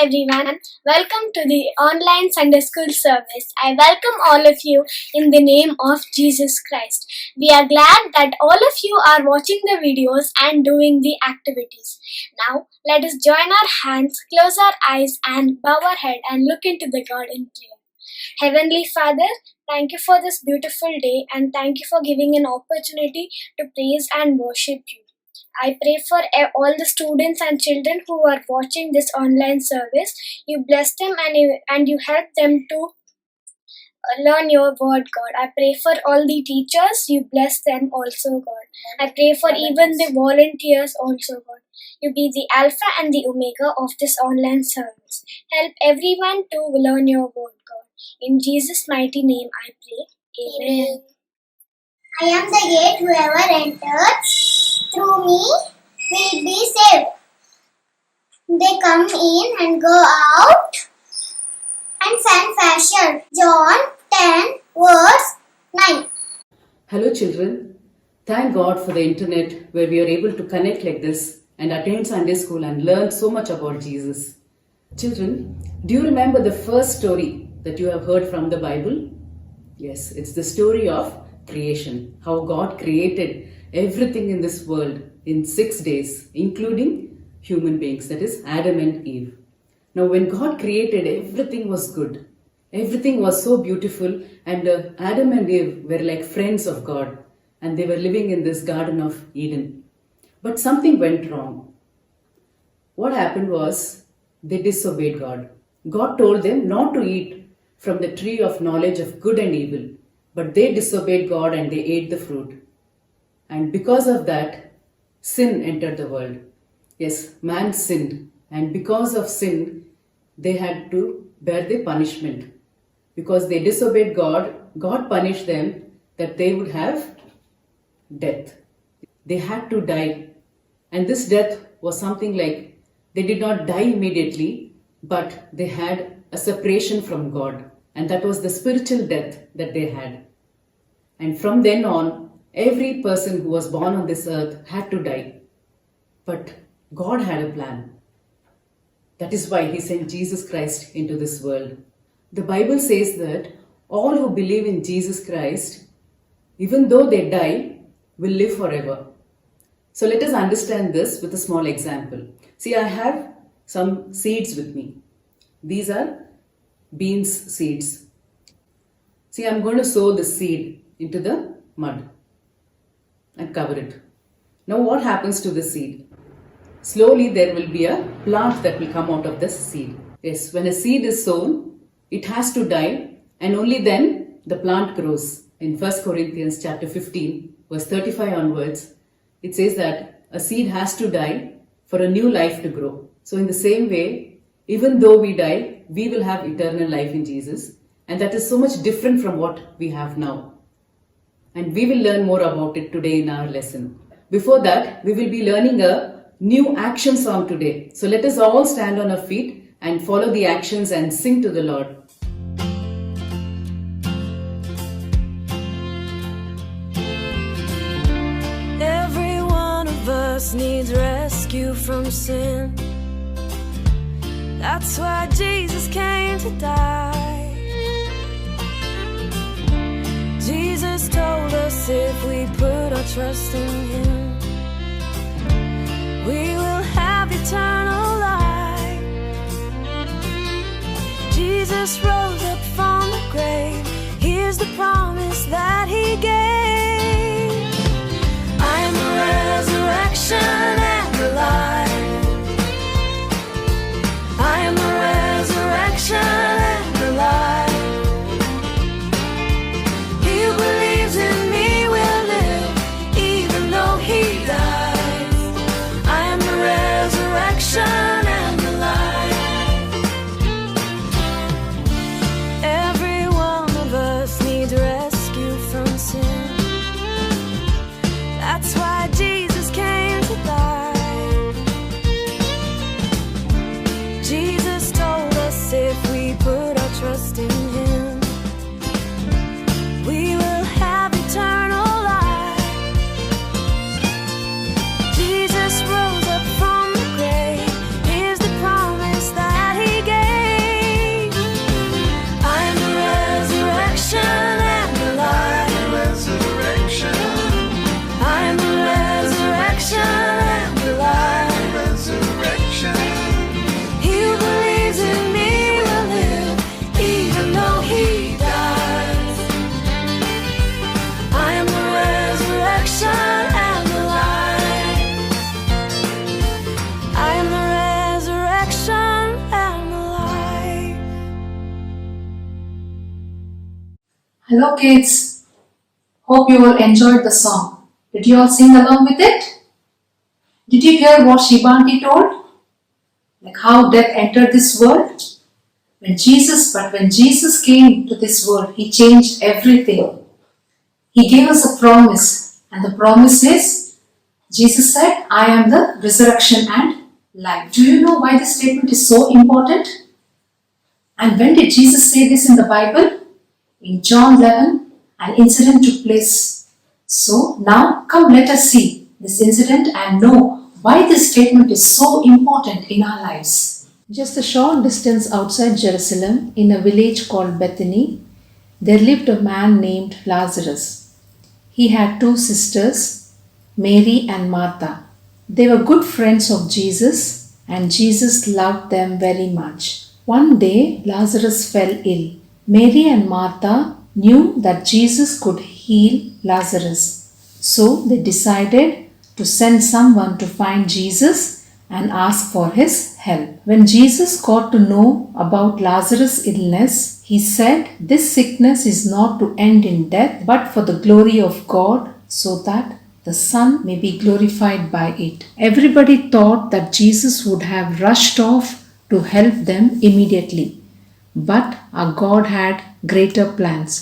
everyone. Welcome to the online Sunday school service. I welcome all of you in the name of Jesus Christ. We are glad that all of you are watching the videos and doing the activities. Now, let us join our hands, close our eyes, and bow our head and look into the God in prayer. Heavenly Father, thank you for this beautiful day and thank you for giving an opportunity to praise and worship you. I pray for all the students and children who are watching this online service. You bless them and you help them to learn your word, God. I pray for all the teachers. You bless them also, God. I pray for even the volunteers also, God. You be the Alpha and the Omega of this online service. Help everyone to learn your word, God. In Jesus' mighty name I pray. Amen. I am the gate. Whoever enters through me will be saved. They come in and go out and find fashion. John 10 verse 9. Hello children, thank God for the internet where we are able to connect like this and attend Sunday school and learn so much about Jesus. Children, do you remember the first story that you have heard from the Bible? Yes, it's the story of creation, how God created everything in this world in 6 days, including human beings, that is Adam and Eve. Now when God created, everything was good. Everything was so beautiful and Adam and Eve were like friends of God and they were living in this Garden of Eden. But something went wrong. What happened was they disobeyed God. God told them not to eat from the tree of knowledge of good and evil, but they disobeyed God and they ate the fruit. And because of that, sin entered the world. Yes, man sinned, and because of sin, they had to bear the punishment. Because they disobeyed God, God punished them that they would have death. They had to die. And this death was something like they did not die immediately, but they had a separation from God. And that was the spiritual death that they had. And from then on, every person who was born on this earth had to die. But God had a plan. That is why He sent Jesus Christ into this world. The Bible says that all who believe in Jesus Christ, even though they die, will live forever. So let us understand this with a small example. See, I have some seeds with me. These are beans seeds. See, I'm going to sow the seed into the mud and cover it. Now what happens to the seed? Slowly there will be a plant that will come out of this seed. Yes, when a seed is sown, it has to die and only then the plant grows. In 1 Corinthians chapter 15, verse 35 onwards, it says that a seed has to die for a new life to grow. So in the same way, even though we die, we will have eternal life in Jesus. And that is so much different from what we have now. And we will learn more about it today in our lesson. Before that, we will be learning a new action song today. So let us all stand on our feet and follow the actions and sing to the Lord. Every one of us needs rescue from sin. That's why Jesus came to die. Jesus told us if we put our trust in Him, we will have eternal life. Jesus rose up from the grave. Here's the promise that He gave. I am the resurrection and the life. I am the resurrection and the life. He who believes in me will live, even though he dies. I am the resurrection and the life. Hello kids, hope you all enjoyed the song. Did you all sing along with it? Did you hear what Shibanti told? Like how death entered this world? When Jesus came to this world, He changed everything. He gave us a promise, and the promise is, Jesus said, I am the resurrection and life. Do you know why this statement is so important? And when did Jesus say this in the Bible? In John 11, an incident took place. So now come let us see this incident and know why this statement is so important in our lives. Just a short distance outside Jerusalem, in a village called Bethany, there lived a man named Lazarus. He had two sisters, Mary and Martha. They were good friends of Jesus, and Jesus loved them very much. One day, Lazarus fell ill. Mary and Martha knew that Jesus could heal Lazarus. So they decided to send someone to find Jesus and ask for his help. When Jesus got to know about Lazarus' illness, he said, "This sickness is not to end in death, but for the glory of God, so that the Son may be glorified by it." Everybody thought that Jesus would have rushed off to help them immediately. But our God had greater plans.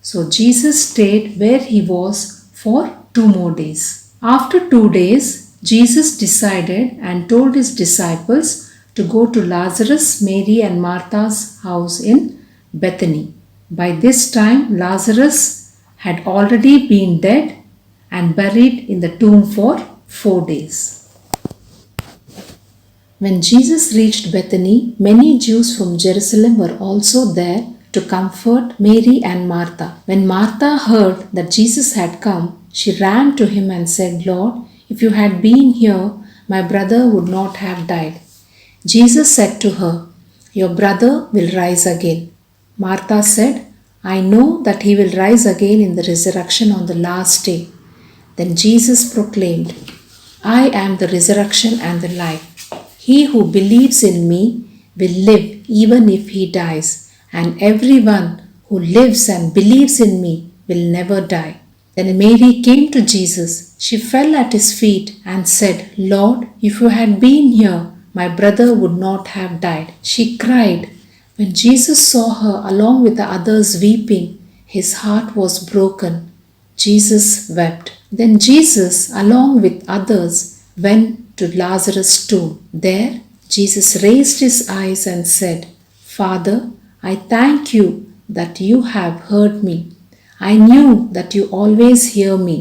So Jesus stayed where he was for 2 more days. After 2 days, Jesus decided and told his disciples to go to Lazarus, Mary and Martha's house in Bethany. By this time, Lazarus had already been dead and buried in the tomb for 4 days. When Jesus reached Bethany, many Jews from Jerusalem were also there to comfort Mary and Martha. When Martha heard that Jesus had come, she ran to him and said, "Lord, if you had been here, my brother would not have died." Jesus said to her, "Your brother will rise again." Martha said, "I know that he will rise again in the resurrection on the last day." Then Jesus proclaimed, "I am the resurrection and the life. He who believes in me will live even if he dies, and everyone who lives and believes in me will never die." Then Mary came to Jesus. She fell at his feet and said, "Lord, if you had been here, my brother would not have died." She cried. When Jesus saw her along with the others weeping, his heart was broken. Jesus wept. Then Jesus, along with others, went to Lazarus' tomb. There, Jesus raised his eyes and said, "Father, I thank you that you have heard me. I knew that you always hear me,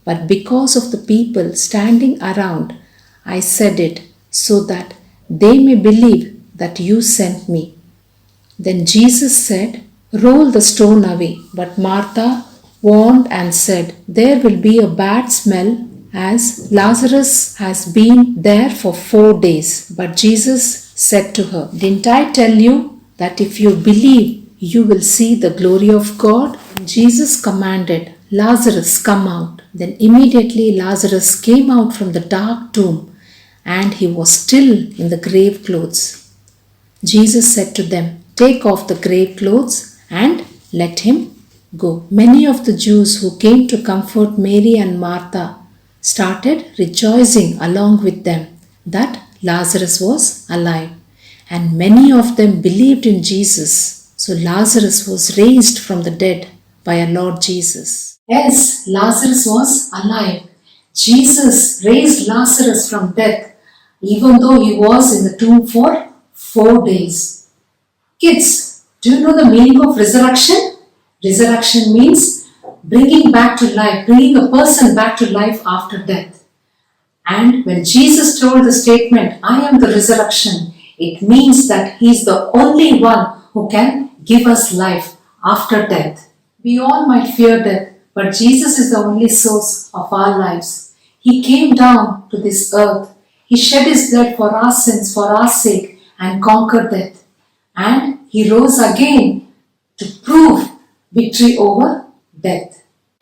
but because of the people standing around, I said it so that they may believe that you sent me." Then Jesus said, "Roll the stone away." But Martha warned and said, "There will be a bad smell, as Lazarus has been there for 4 days. But Jesus said to her, "Didn't I tell you that if you believe, you will see the glory of God?" Jesus commanded, "Lazarus, come out." Then immediately Lazarus came out from the dark tomb, and he was still in the grave clothes. Jesus said to them, "Take off the grave clothes and let him go." Many of the Jews who came to comfort Mary and Martha started rejoicing along with them that Lazarus was alive, and many of them believed in Jesus. So Lazarus was raised from the dead by our Lord Jesus. Yes, Lazarus was alive. Jesus raised Lazarus from death, even though he was in the tomb for 4 days. Kids, do you know the meaning of resurrection? Resurrection means bringing back to life, bringing a person back to life after death. And when Jesus told the statement, "I am the resurrection," it means that He is the only one who can give us life after death. We all might fear death, but Jesus is the only source of our lives. He came down to this earth. He shed His blood for our sins, for our sake, and conquered death. And He rose again to prove victory over death.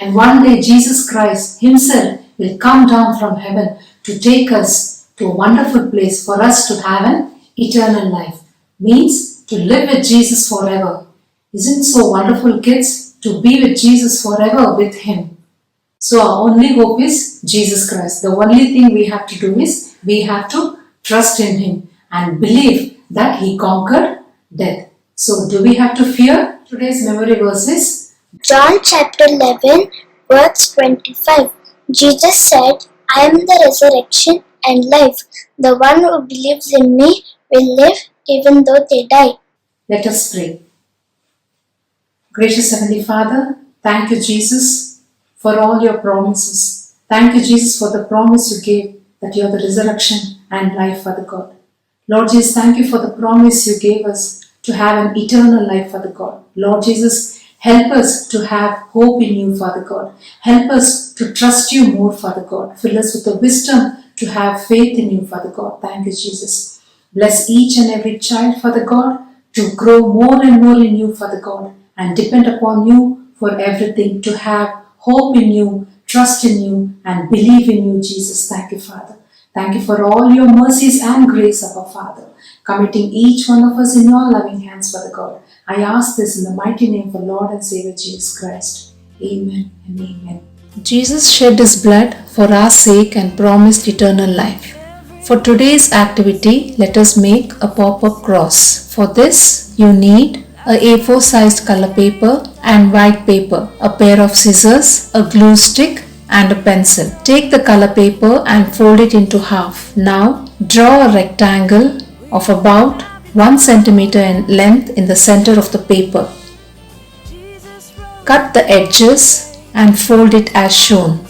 And one day Jesus Christ Himself will come down from heaven to take us to a wonderful place for us to have an eternal life. Means to live with Jesus forever. Isn't it so wonderful, kids? to be with Jesus forever with Him. So our only hope is Jesus Christ. The only thing we have to do is we have to trust in Him and believe that He conquered death. So do we have to fear? Today's memory verse is John chapter 11, verse 25. Jesus said, I am the resurrection and life. The one who believes in me will live even though they die. Let us pray. Gracious Heavenly Father, thank you, Jesus, for all your promises. Thank you, Jesus, for the promise you gave that you are the resurrection and life, Father God. Lord Jesus, thank you for the promise you gave us to have an eternal life, Father God. Lord Jesus, help us to have hope in you, Father God. Help us to trust you more, Father God. Fill us with the wisdom to have faith in you, Father God. Thank you, Jesus. Bless each and every child, Father God, to grow more and more in you, Father God, and depend upon you for everything, to have hope in you, trust in you, and believe in you, Jesus. Thank you, Father. Thank you for all your mercies and grace, our Father. Committing each one of us in your loving hands, Father God. I ask this in the mighty name of our Lord and Savior Jesus Christ. Amen and amen. Jesus shed His blood for our sake and promised eternal life. For today's activity, let us make a pop-up cross. For this, you need a A4 sized color paper and white paper, a pair of scissors, a glue stick, and a pencil. Take the color paper and fold it into half. Now, draw a rectangle of about 1 centimeter in length in the center of the paper. Cut the edges and fold it as shown.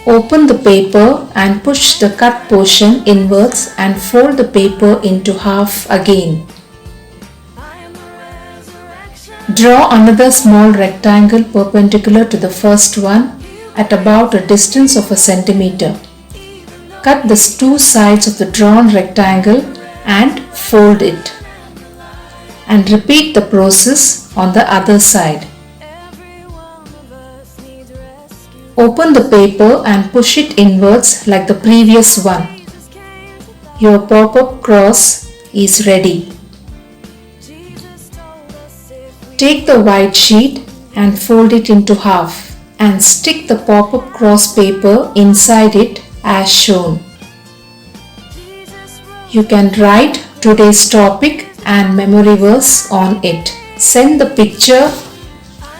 Open the paper and push the cut portion inwards and fold the paper into half again. Draw another small rectangle perpendicular to the first one at about a distance of a centimeter. Cut the two sides of the drawn rectangle and fold it. And repeat the process on the other side. Open the paper and push it inwards like the previous one. Your pop-up cross is ready. Take the white sheet and fold it into half and stick the pop-up cross paper inside it as shown. You can write today's topic and memory verse on it. Send the picture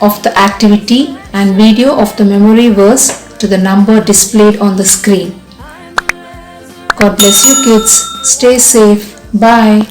of the activity and video of the memory verse to the number displayed on the screen. God bless you kids. Stay safe. Bye.